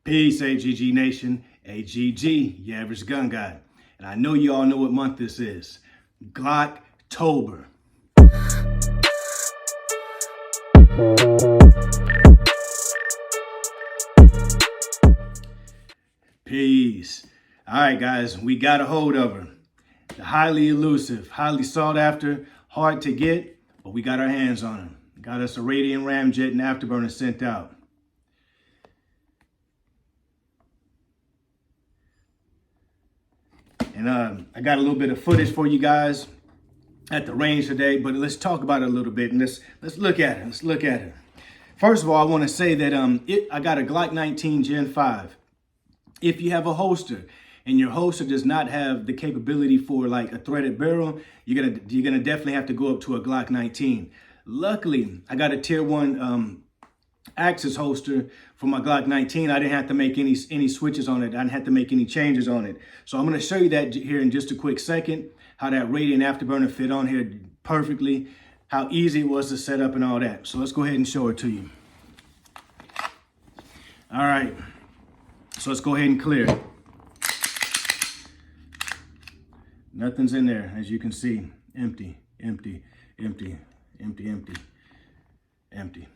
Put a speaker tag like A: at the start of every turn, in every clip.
A: Peace, AGG Nation. AGG, your average gun guy. And I know you all know what month this is. Glocktober. Peace. All right, guys, we got a hold of her. The highly elusive, highly sought after, hard to get, but we got our hands on her. Got us a Radian Ramjet and Afterburner sent out. And I got a little bit of footage for you guys at the range today, but let's talk about it a little bit and let's look at it. Let's look at it. First of all, I want to say that I got a Glock 19 Gen 5. If you have a holster and your holster does not have the capability for like a threaded barrel, you're gonna definitely have to go up to a Glock 19. Luckily, I got a tier 1 Axis holster for my Glock 19. I didn't have to make any switches on it. I didn't have to make any changes on it. So I'm going to show you that here in just a quick second, how that Radian Afterburner fit on here perfectly, how easy it was to set up and all that. So let's go ahead and show it to you. All right, so let's go ahead and clear it. Nothing's in there, as you can see. Empty, empty, empty, empty, empty, empty.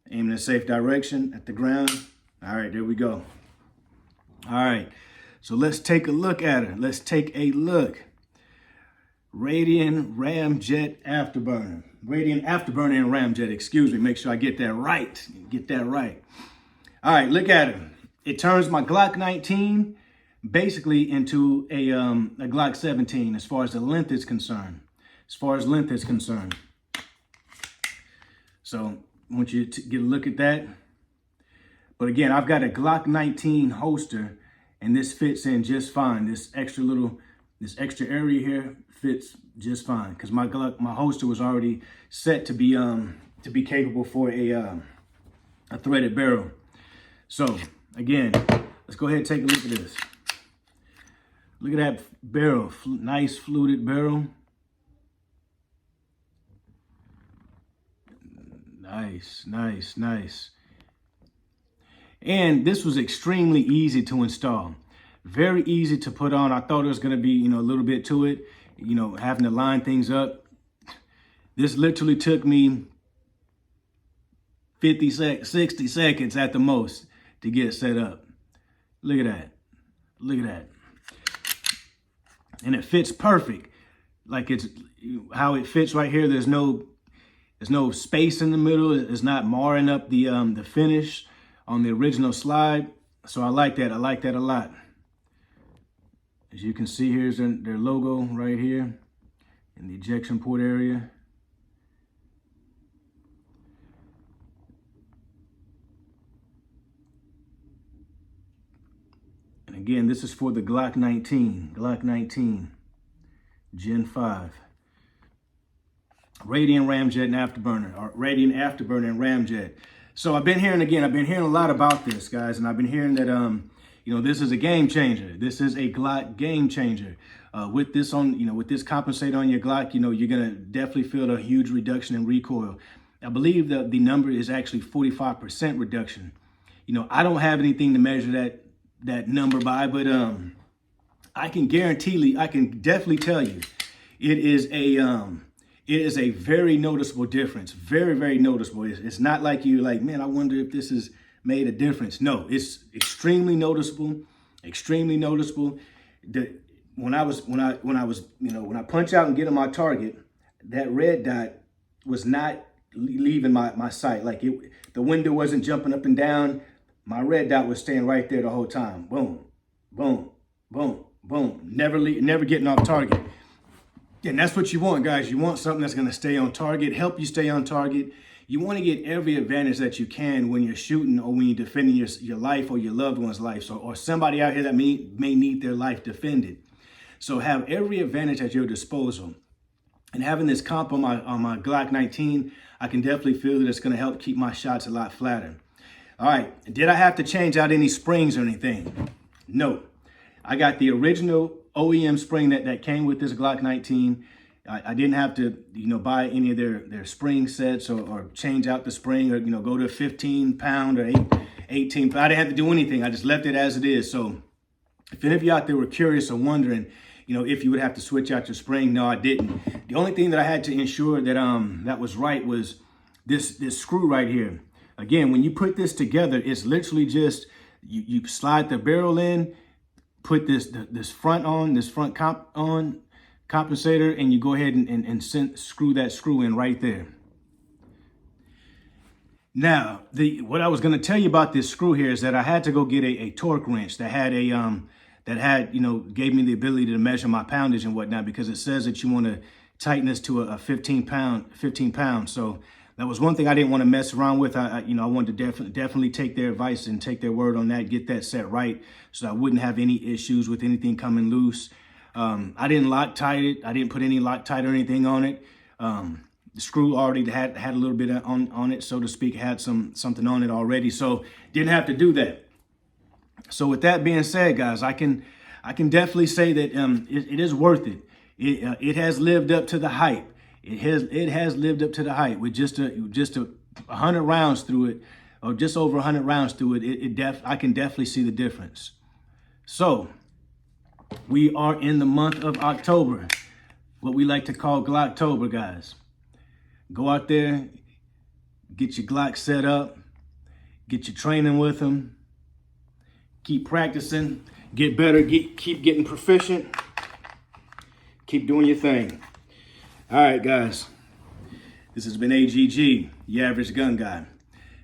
A: Aim in a safe direction at the ground. All right, there we go. All right, so let's take a look at her. Let's take a look. Radian Ramjet Afterburner. Radian Afterburner and Ramjet, excuse me. Make sure I get that right. Get that right. All right, look at her. It turns my Glock 19 basically into a Glock 17 as far as the length is concerned. So I want you to get a look at that. But again, I've got a Glock 19 holster and this fits in just fine. This extra area here fits just fine because my holster was already set to be capable for a threaded barrel. So again, let's go ahead and take a look at this. Look at that barrel, nice fluted barrel. Nice, nice, nice. And this was extremely easy to install. Very easy to put on. I thought it was going to be, a little bit to it, having to line things up. This literally took me 60 seconds at the most to get set up. Look at that. Look at that. And it fits perfect. Like it's how it fits right here. There's no space in the middle. It's not marring up the finish on the original slide. So I like that. I like that a lot. As you can see, here's their logo right here in the ejection port area. And again, this is for the Glock 19 Gen 5. Radian Ramjet and Afterburner, or Radian Afterburner and Ramjet. So I've been hearing a lot about this, guys, and I've been hearing that this is a game changer. This is a Glock game changer. With this with this compensate on your Glock, you're gonna definitely feel a huge reduction in recoil. I believe that the number is actually 45% reduction. I don't have anything to measure that number by, but I can definitely tell you, it is a very noticeable difference. Very, very noticeable. It's not like you're like, man, I wonder if this has made a difference. No, it's extremely noticeable. Extremely noticeable. When I punch out and get on my target, that red dot was not leaving my sight. Like the window wasn't jumping up and down. My red dot was staying right there the whole time. Boom, boom, boom, boom. Never getting off target. And that's what you want, guys. You want something that's going to stay on target, help you stay on target. You want to get every advantage that you can when you're shooting or when you're defending your life or your loved one's life, or somebody out here that may need their life defended. So have every advantage at your disposal. And having this comp on my Glock 19, I can definitely feel that it's going to help keep my shots a lot flatter. All right, did I have to change out any springs or anything? No. I got the original OEM spring that came with this Glock 19. I didn't have to, buy any of their spring sets or change out the spring or, go to a 15 pound or 18. I didn't have to do anything. I just left it as it is. So if any of you out there were curious or wondering, if you would have to switch out your spring, no, I didn't. The only thing that I had to ensure that that was right was this screw right here. Again, when you put this together, it's literally just you slide the barrel in, put this front compensator, and you go ahead and screw that screw in right there. Now, what I was going to tell you about this screw here is that I had to go get a torque wrench that had gave me the ability to measure my poundage and whatnot, because it says that you want to tighten this to a 15 pounds. So that was one thing I didn't want to mess around with. I wanted to definitely take their advice and take their word on that, get that set right, so I wouldn't have any issues with anything coming loose. I didn't Loctite it. I didn't put any Loctite or anything on it. The screw already had a little bit on it, so to speak, had something on it already, so didn't have to do that. So with that being said, guys, I can definitely say that it is worth it. It has lived up to the hype. It has lived up to the hype with just 100 rounds through it, or just over 100 rounds through it. I can definitely see the difference. So we are in the month of October, what we like to call Glocktober, guys. Go out there, get your Glock set up, get your training with them, keep practicing, get better, keep getting proficient, keep doing your thing. All right, guys, this has been AGG, your average gun guy.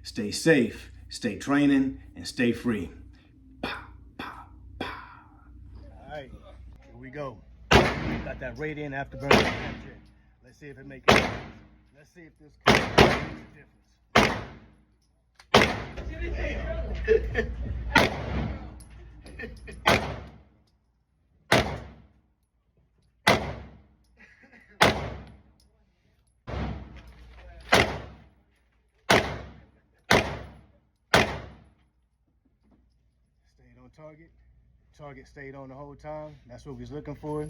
A: Stay safe, stay training, and stay free. Pow, pow, pow. All right, here we go. Got that Radian Afterburner. Let's see if it makes a difference. Let's see if this makes a difference. Stayed on target. Target stayed on the whole time. That's what we was looking for.